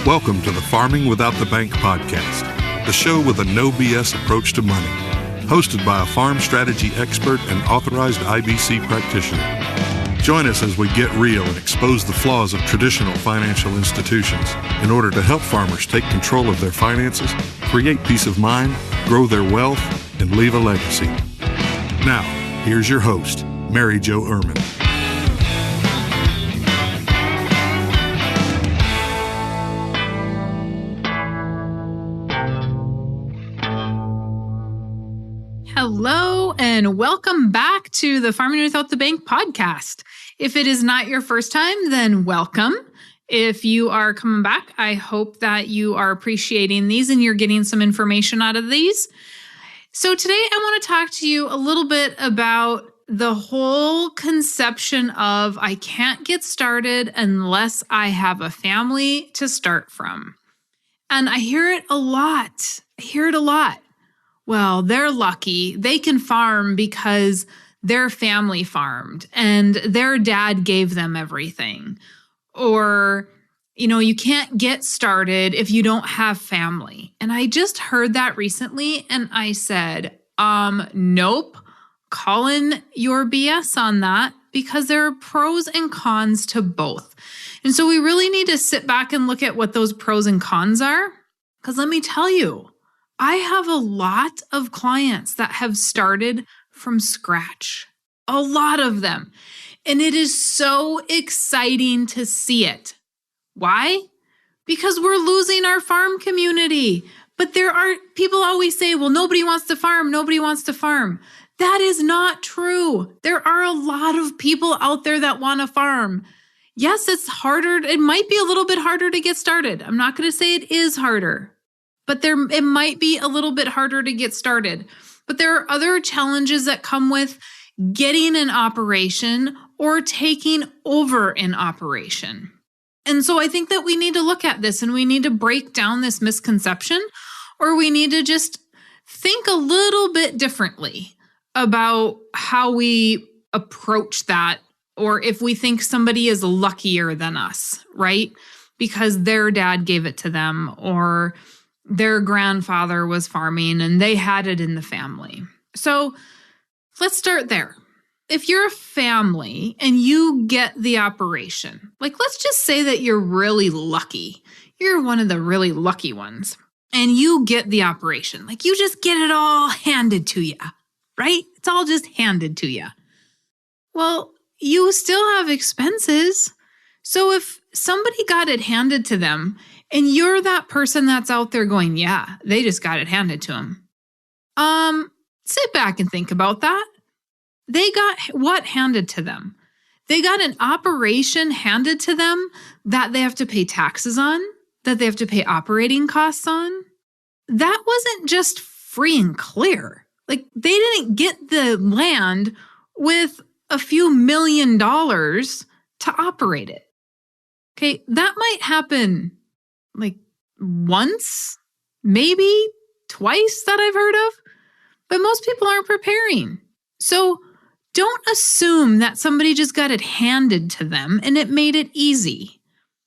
Welcome to the Farming Without the Bank podcast, the show with a no BS approach to money, hosted by a farm strategy expert and authorized IBC practitioner. Join us as we get real and expose the flaws of traditional financial institutions in order to help farmers take control of their finances, create peace of mind, grow their wealth, and leave a legacy. Now, here's your host, Mary Jo Irmen. Hello, and welcome back to the Farming Without the Bank podcast. If it is not your first time, then welcome. If you are coming back, I hope that you are appreciating these and you're getting some information out of these. So today I want to talk to you a little bit about the whole conception of I can't get started unless I have a family to start from. And I hear it a lot. Well, they're lucky. They can farm because their family farmed and their dad gave them everything. Or, you can't get started if you don't have family. And I just heard that recently and I said, nope, calling your BS on that because there are pros and cons to both. And so we really need to sit back and look at what those pros and cons are. Because let me tell you, I have a lot of clients that have started from scratch, a lot of them. And it is so exciting to see it. Why? Because we're losing our farm community. But there are people always say, well, nobody wants to farm. That is not true. There are a lot of people out there that want to farm. Yes, it's harder. It might be a little bit harder to get started. I'm not going to say it is harder. But it might be a little bit harder to get started. But there are other challenges that come with getting an operation or taking over an operation. And so I think that we need to look at this and we need to break down this misconception, or we need to just think a little bit differently about how we approach that, or if we think somebody is luckier than us, right? Because their dad gave it to them, or their grandfather was farming and they had it in the family. So let's start there. If you're a family and you get the operation, let's just say that you're really lucky. You're one of the really lucky ones and you get the operation. You just get it all handed to you, right? It's all just handed to you. Well, you still have expenses. So if somebody got it handed to them, and you're that person that's out there going, yeah, they just got it handed to them. Sit back and think about that. They got what handed to them? They got an operation handed to them that they have to pay taxes on, that they have to pay operating costs on. That wasn't just free and clear. They didn't get the land with a few $1 million to operate it. Okay, that might happen once, maybe twice that I've heard of, but most people aren't preparing. So don't assume that somebody just got it handed to them and it made it easy,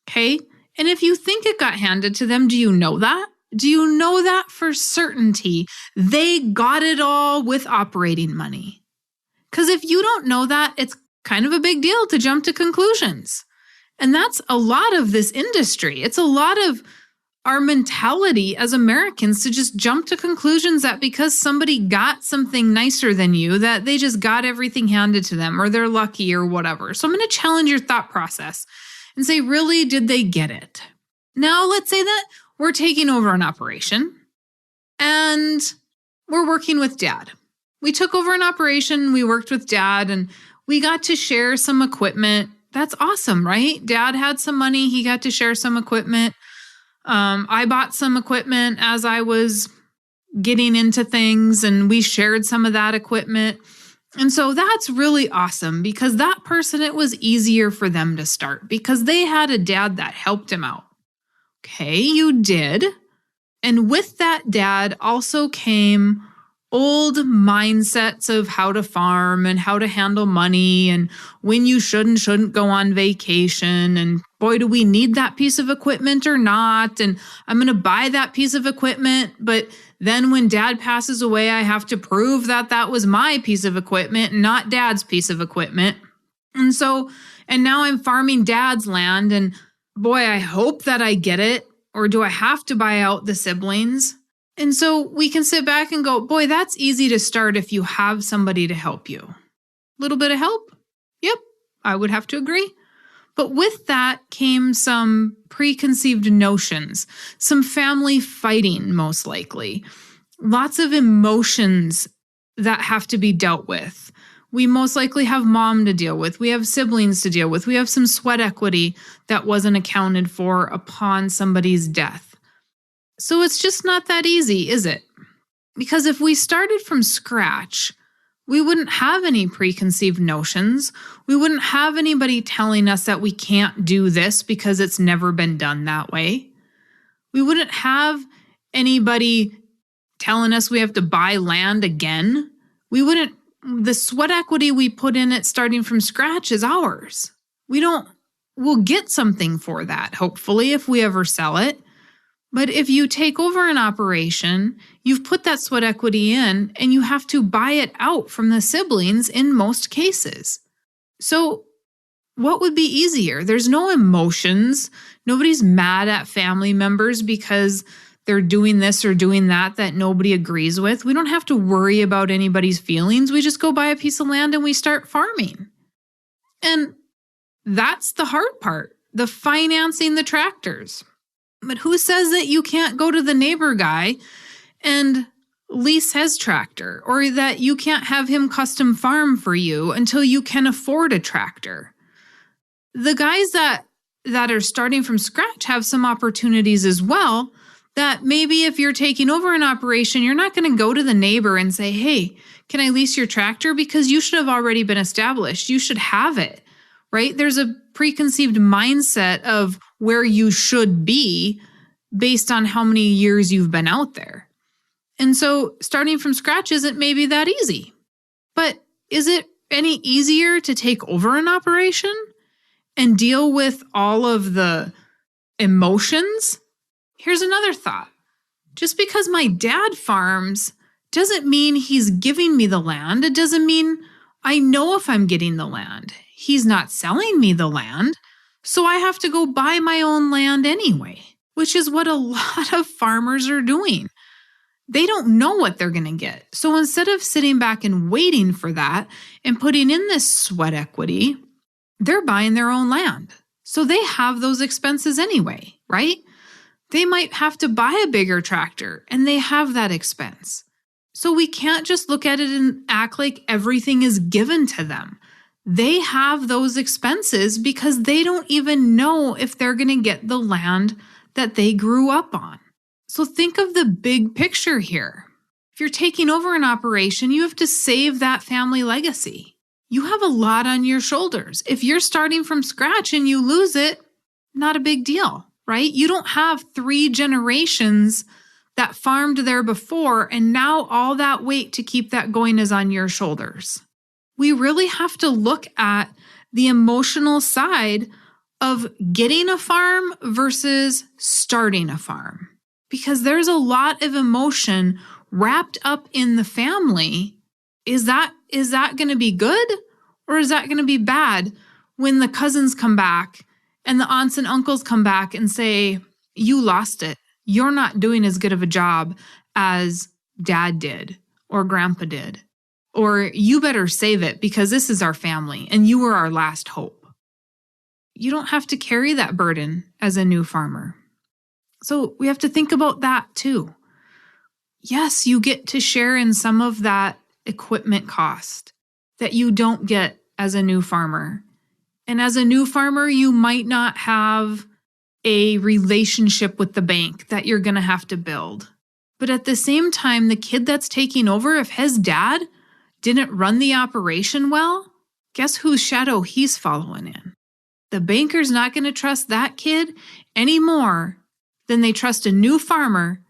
okay? And if you think it got handed to them, do you know that? Do you know that for certainty they got it all with operating money? Because if you don't know that, it's kind of a big deal to jump to conclusions. And that's a lot of this industry. It's a lot of our mentality as Americans to just jump to conclusions that because somebody got something nicer than you, that they just got everything handed to them or they're lucky or whatever. So I'm going to challenge your thought process and say, really, did they get it? Now, let's say that we're taking over an operation and we're working with dad. We took over an operation, we worked with dad, and we got to share some equipment. That's awesome, right? Dad had some money. He got to share some equipment. I bought some equipment as I was getting into things and we shared some of that equipment. And so that's really awesome because that person, it was easier for them to start because they had a dad that helped him out. Okay, you did. And with that dad also came old mindsets of how to farm and how to handle money and when you should and shouldn't go on vacation and boy, do we need that piece of equipment or not? And I'm going to buy that piece of equipment. But then when dad passes away, I have to prove that that was my piece of equipment, not dad's piece of equipment. And now I'm farming dad's land. And boy, I hope that I get it. Or do I have to buy out the siblings? And so we can sit back and go, boy, that's easy to start if you have somebody to help you. Little bit of help? Yep, I would have to agree. But with that came some preconceived notions, some family fighting, most likely, lots of emotions that have to be dealt with. We most likely have mom to deal with. We have siblings to deal with. We have some sweat equity that wasn't accounted for upon somebody's death. So it's just not that easy, is it? Because if we started from scratch, we wouldn't have any preconceived notions. We wouldn't have anybody telling us that we can't do this because it's never been done that way. We wouldn't have anybody telling us we have to buy land again. The sweat equity we put in it starting from scratch is ours. We'll get something for that, hopefully, if we ever sell it. But if you take over an operation, you've put that sweat equity in and you have to buy it out from the siblings in most cases. So what would be easier? There's no emotions. Nobody's mad at family members because they're doing this or doing that nobody agrees with. We don't have to worry about anybody's feelings. We just go buy a piece of land and we start farming. And that's the hard part, the financing the tractors. But who says that you can't go to the neighbor guy and lease his tractor, or that you can't have him custom farm for you until you can afford a tractor? The guys that are starting from scratch have some opportunities as well, that maybe if you're taking over an operation, you're not going to go to the neighbor and say, hey, can I lease your tractor? Because you should have already been established. You should have it, right? There's a preconceived mindset of where you should be based on how many years you've been out there. And so starting from scratch isn't maybe that easy. But is it any easier to take over an operation and deal with all of the emotions? Here's another thought. Just because my dad farms doesn't mean he's giving me the land. It doesn't mean I know if I'm getting the land. He's not selling me the land. So I have to go buy my own land anyway, which is what a lot of farmers are doing. They don't know what they're going to get. So instead of sitting back and waiting for that and putting in this sweat equity, they're buying their own land. So they have those expenses anyway, right? They might have to buy a bigger tractor and they have that expense. So we can't just look at it and act like everything is given to them. They have those expenses because they don't even know if they're going to get the land that they grew up on. So think of the big picture here. If you're taking over an operation, you have to save that family legacy. You have a lot on your shoulders. If you're starting from scratch and you lose it, not a big deal, right? You don't have 3 generations that farmed there before, and now all that weight to keep that going is on your shoulders. We really have to look at the emotional side of getting a farm versus starting a farm, because there's a lot of emotion wrapped up in the family. Is that going to be good, or is that going to be bad when the cousins come back and the aunts and uncles come back and say, you lost it. You're not doing as good of a job as dad did or grandpa did. Or you better save it because this is our family and you were our last hope. You don't have to carry that burden as a new farmer. So we have to think about that too. Yes, you get to share in some of that equipment cost that you don't get as a new farmer. And as a new farmer, you might not have a relationship with the bank that you're going to have to build. But at the same time, the kid that's taking over, if his dad didn't run the operation well, guess whose shadow he's following in? The banker's not going to trust that kid any more than they trust a new farmer,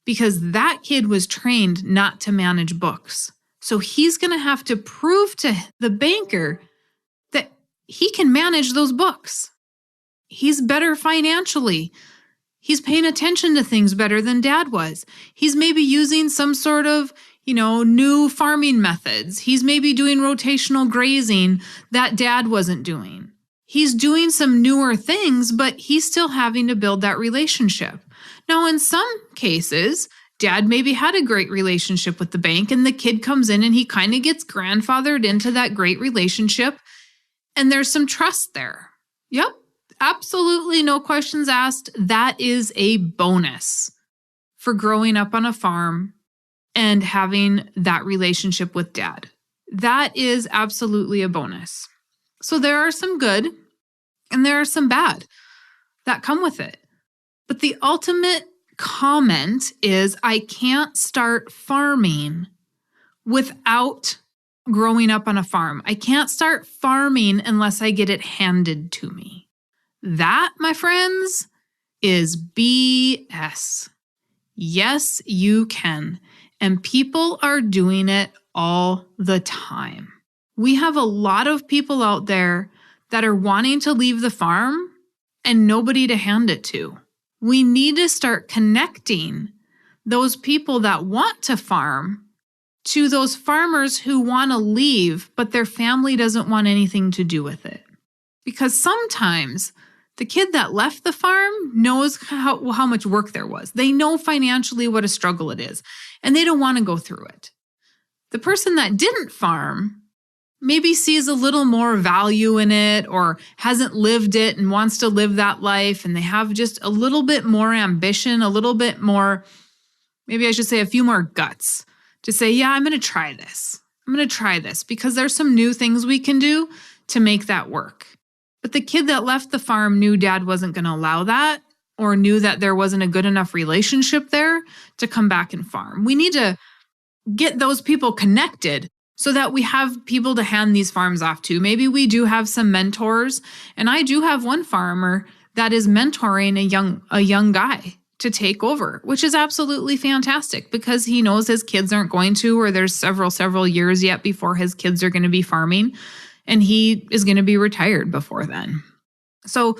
because that kid was trained not to manage books. So he's going to have to prove to the banker that he can manage those books. He's better financially. He's paying attention to things better than dad was. He's maybe using some sort of, new farming methods. He's maybe doing rotational grazing that dad wasn't doing. He's doing some newer things, but he's still having to build that relationship. Now, in some cases, dad maybe had a great relationship with the bank and the kid comes in and he kind of gets grandfathered into that great relationship and there's some trust there. Yep, absolutely no questions asked. That is a bonus for growing up on a farm and having that relationship with dad. That is absolutely a bonus. So there are some good and there are some bad that come with it. But the ultimate comment is I can't start farming without growing up on a farm. I can't start farming unless I get it handed to me. That, my friends, is BS. Yes, you can. And people are doing it all the time. We have a lot of people out there that are wanting to leave the farm and nobody to hand it to. We need to start connecting those people that want to farm to those farmers who want to leave, but their family doesn't want anything to do with it. Because sometimes the kid that left the farm knows how much work there was. They know financially what a struggle it is, and they don't want to go through it. The person that didn't farm maybe sees a little more value in it or hasn't lived it and wants to live that life, and they have just a little bit more ambition, a little bit more, maybe I should say a few more guts to say, yeah, I'm going to try this. I'm going to try this because there's some new things we can do to make that work. But the kid that left the farm knew dad wasn't going to allow that or knew that there wasn't a good enough relationship there to come back and farm. We need to get those people connected so that we have people to hand these farms off to. Maybe we do have some mentors, and I do have one farmer that is mentoring a young guy to take over, which is absolutely fantastic because he knows his kids aren't going to, or there's several years yet before his kids are going to be farming, and he is going to be retired before then. So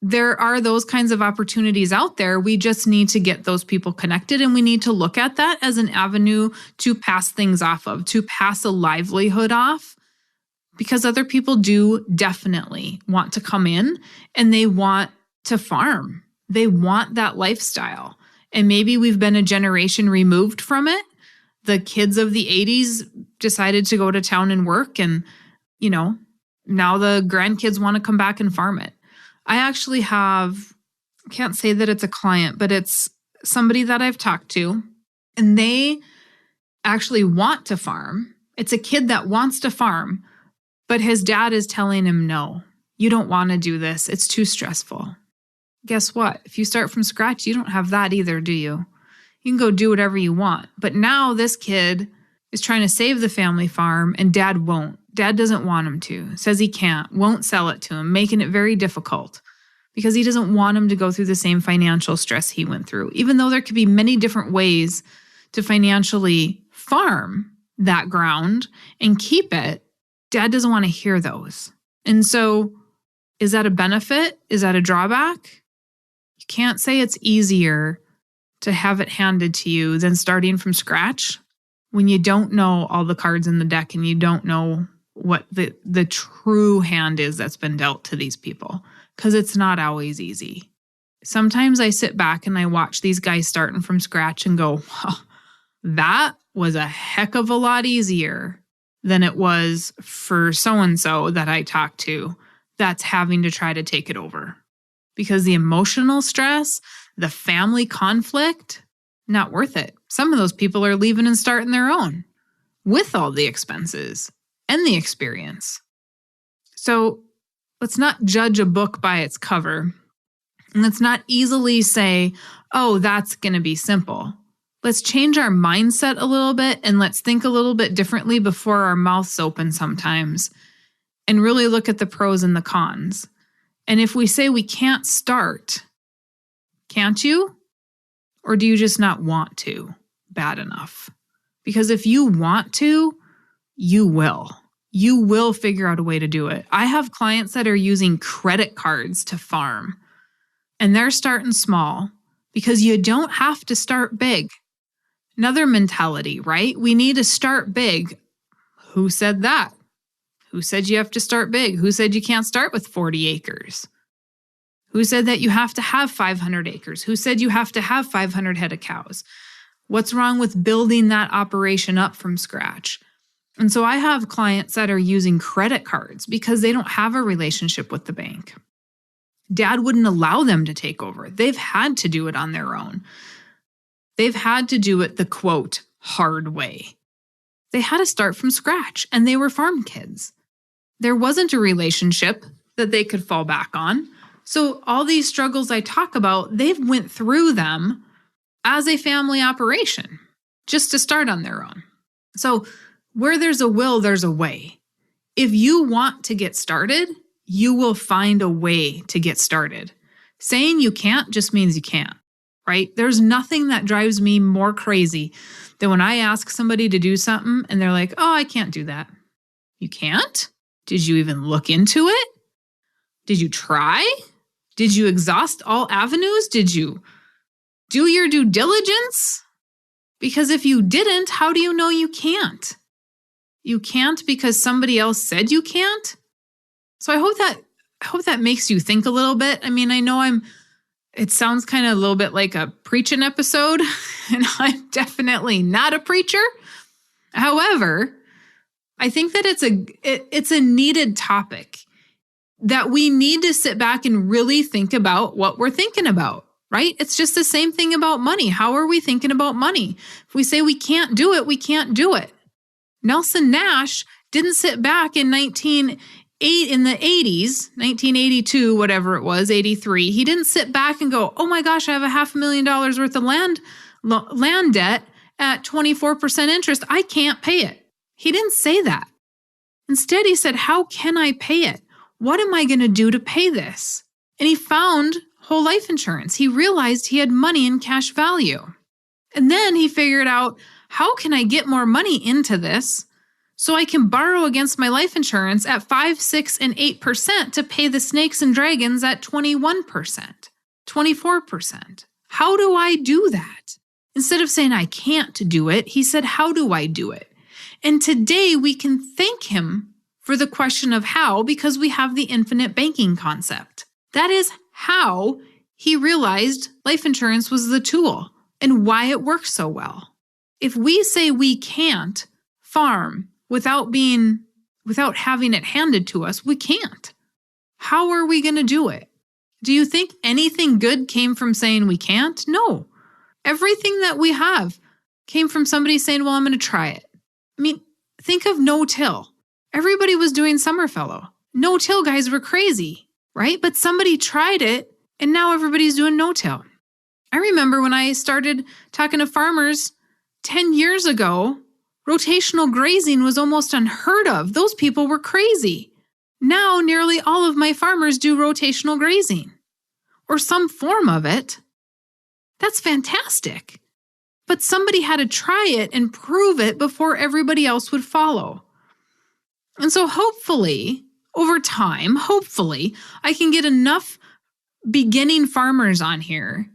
there are those kinds of opportunities out there. We just need to get those people connected, and we need to look at that as an avenue to pass things off of, to pass a livelihood off, because other people do definitely want to come in and they want to farm. They want that lifestyle. And maybe we've been a generation removed from it. The kids of the 80s decided to go to town and work, and, now the grandkids want to come back and farm it. I actually I can't say that it's a client, but it's somebody that I've talked to, and they actually want to farm. It's a kid that wants to farm, but his dad is telling him, no, you don't want to do this. It's too stressful. Guess what? If you start from scratch, you don't have that either, do you? You can go do whatever you want. But now this kid is trying to save the family farm, and dad won't. Dad doesn't want him to, says he can't, won't sell it to him, making it very difficult because he doesn't want him to go through the same financial stress he went through. Even though there could be many different ways to financially farm that ground and keep it, dad doesn't want to hear those. And so is that a benefit? Is that a drawback? You can't say it's easier to have it handed to you than starting from scratch when you don't know all the cards in the deck and you don't know what the true hand is that's been dealt to these people, because it's not always easy. Sometimes I sit back and I watch these guys starting from scratch and go, wow, that was a heck of a lot easier than it was for so-and-so that I talked to that's having to try to take it over. Because the emotional stress, the family conflict, not worth it. Some of those people are leaving and starting their own with all the expenses and the experience. So let's not judge a book by its cover. And let's not easily say, oh, that's going to be simple. Let's change our mindset a little bit and let's think a little bit differently before our mouths open sometimes and really look at the pros and the cons. And if we say we can't start, can't you? Or do you just not want to bad enough? Because if you want to, you will. you will figure out a way to do it. I have clients that are using credit cards to farm, and they're starting small because you don't have to start big. Another mentality, right? We need to start big. Who said that? Who said you have to start big? Who said you can't start with 40 acres? Who said that you have to have 500 acres? Who said you have to have 500 head of cows? What's wrong with building that operation up from scratch? And so I have clients that are using credit cards because they don't have a relationship with the bank. Dad wouldn't allow them to take over. They've had to do it on their own. They've had to do it the quote, hard way. They had to start from scratch, and they were farm kids. There wasn't a relationship that they could fall back on. So all these struggles I talk about, they've went through them as a family operation just to start on their own. So where there's a will, there's a way. If you want to get started, you will find a way to get started. Saying you can't just means you can't, right? There's nothing that drives me more crazy than when I ask somebody to do something and they're like, oh, I can't do that. You can't? Did you even look into it? Did you try? Did you exhaust all avenues? Did you do your due diligence? Because if you didn't, how do you know you can't? You can't because somebody else said you can't? So I hope that makes you think a little bit. I mean, I know it sounds kind of a little bit like a preaching episode, and I'm definitely not a preacher. However, I think that it's a needed topic that we need to sit back and really think about what we're thinking about, right? It's just the same thing about money. How are we thinking about money? If we say we can't do it, we can't do it. Nelson Nash didn't sit back in the 80s, 1982, whatever it was, 83. He didn't sit back and go, oh my gosh, I have $500,000 worth of land debt at 24% interest. I can't pay it. He didn't say that. Instead, he said, how can I pay it? What am I going to do to pay this? And he found whole life insurance. He realized he had money in cash value. And then he figured out, how can I get more money into this so I can borrow against my life insurance at 5, 6, and 8% to pay the snakes and dragons at 21%, 24%. How do I do that? Instead of saying I can't do it, he said, how do I do it? And today we can thank him for the question of how, because we have the infinite banking concept. That is how he realized life insurance was the tool and why it works so well. If we say we can't farm without having it handed to us, we can't. How are we going to do it? Do you think anything good came from saying we can't? No. Everything that we have came from somebody saying, well, I'm going to try it. I mean, think of no-till. Everybody was doing Summerfellow. No-till guys were crazy, right? But somebody tried it, and now everybody's doing no-till. I remember when I started talking to farmers 10 years ago, rotational grazing was almost unheard of. Those people were crazy. Now, nearly all of my farmers do rotational grazing or some form of it. That's fantastic. But somebody had to try it and prove it before everybody else would follow. And so hopefully, over time, I can get enough beginning farmers on here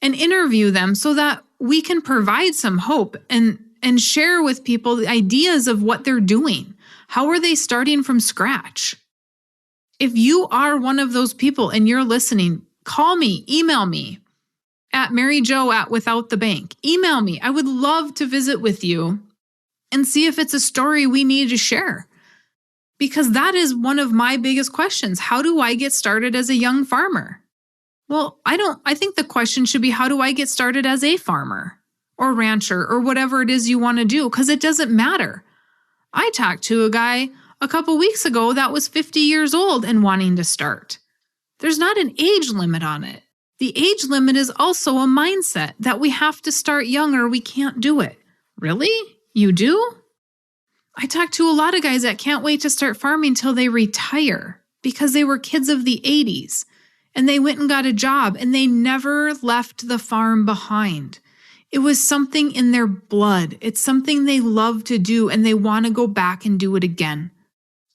and interview them so that we can provide some hope and share with people the ideas of what they're doing. How are they starting from scratch? If you are one of those people and you're listening, call me, email me at maryjo@withoutthebank. Email me. I would love to visit with you and see if it's a story we need to share. Because that is one of my biggest questions. How do I get started as a young farmer? Well, I think the question should be, how do I get started as a farmer or rancher or whatever it is you want to do? Because it doesn't matter. I talked to a guy a couple weeks ago that was 50 years old and wanting to start. There's not an age limit on it. The age limit is also a mindset that we have to start young or we can't do it. Really? You do? I talked to a lot of guys that can't wait to start farming till they retire because they were kids of the 80s. And they went and got a job and they never left the farm behind. It was something in their blood. It's something they love to do and they want to go back and do it again.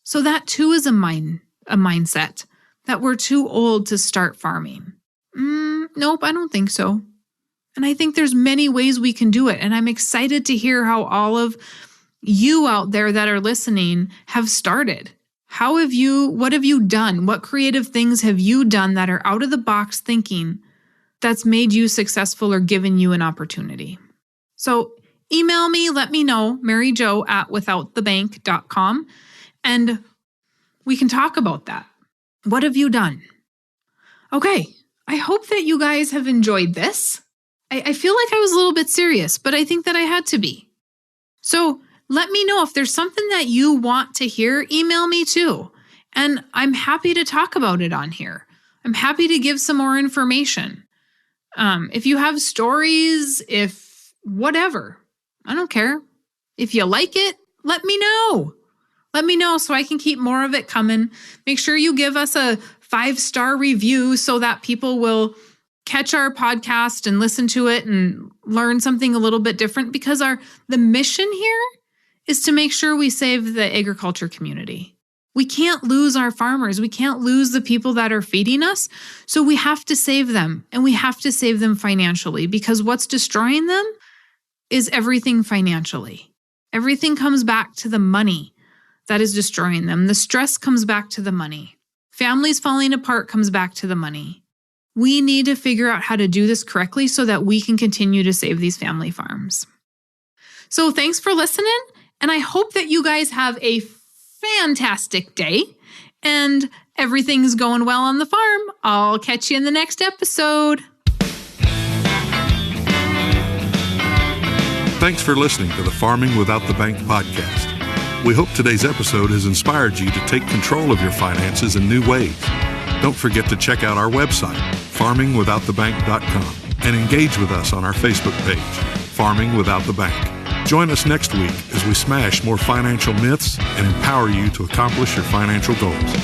So that too is a mindset that we're too old to start farming. Nope, I don't think so. And I think there's many ways we can do it. And I'm excited to hear how all of you out there that are listening have started. What have you done? What creative things have you done that are out of the box thinking that's made you successful or given you an opportunity? So email me, let me know, maryjo@withoutthebank.com, and we can talk about that. What have you done? Okay, I hope that you guys have enjoyed this. I feel like I was a little bit serious, but I think that I had to be. So let me know if there's something that you want to hear, email me too. And I'm happy to talk about it on here. I'm happy to give some more information. If you have stories, whatever, I don't care. If you like it, let me know. Let me know so I can keep more of it coming. Make sure you give us a 5-star review so that people will catch our podcast and listen to it and learn something a little bit different, because the mission here is to make sure we save the agriculture community. We can't lose our farmers. We can't lose the people that are feeding us. So we have to save them, and we have to save them financially, because what's destroying them is everything financially. Everything comes back to the money that is destroying them. The stress comes back to the money. Families falling apart comes back to the money. We need to figure out how to do this correctly so that we can continue to save these family farms. So thanks for listening, and I hope that you guys have a fantastic day and everything's going well on the farm. I'll catch you in the next episode. Thanks for listening to the Farming Without the Bank podcast. We hope today's episode has inspired you to take control of your finances in new ways. Don't forget to check out our website, farmingwithoutthebank.com, and engage with us on our Facebook page, Farming Without the Bank. Join us next week as we smash more financial myths and empower you to accomplish your financial goals.